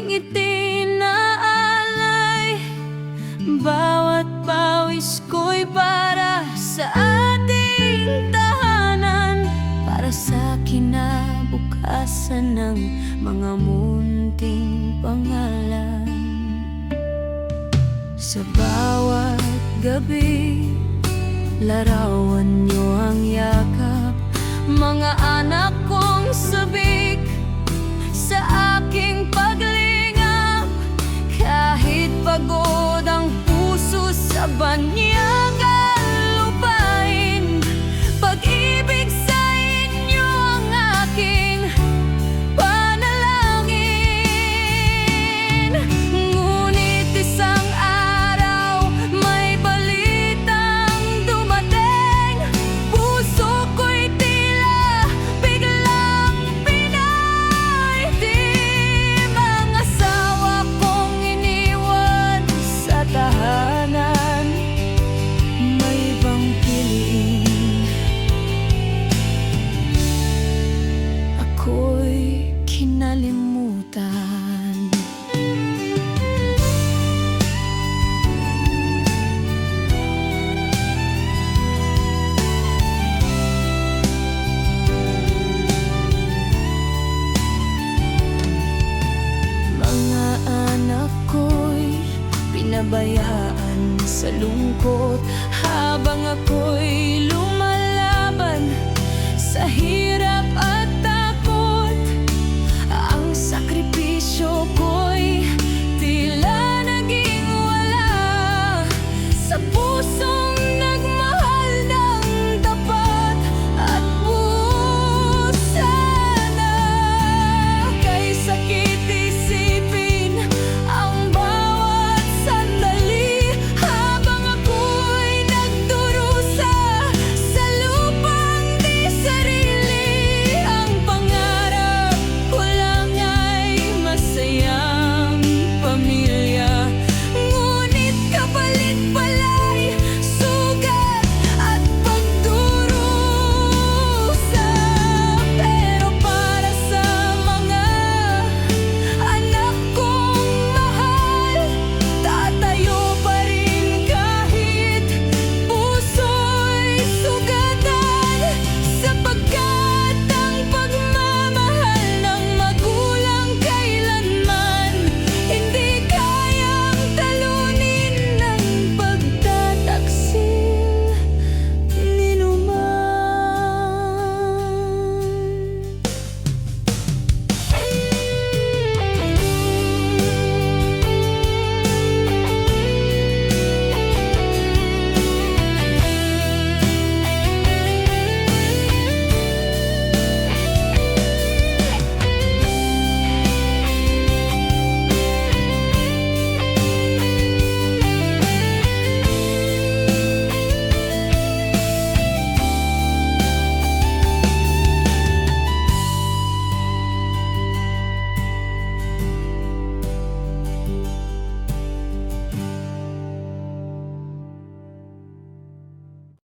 ngiti na alay. Bawat pawis ko'y para sa ating tahanan, para sa kinabukasan ng mga munting pangalan. Sa bawat gabi, larawan niyo ang yakap, mga anak kong sabik sa aking paglingap. Kahit pagod ang puso sa banyagang lupain, pag-ibig sa inyo ang aking panalangin. Ngunit isang araw may balitang dumating, puso ko'y tila biglang pinaitim. Ang asawa kong iniwan sa tahanan, may ibang piliin.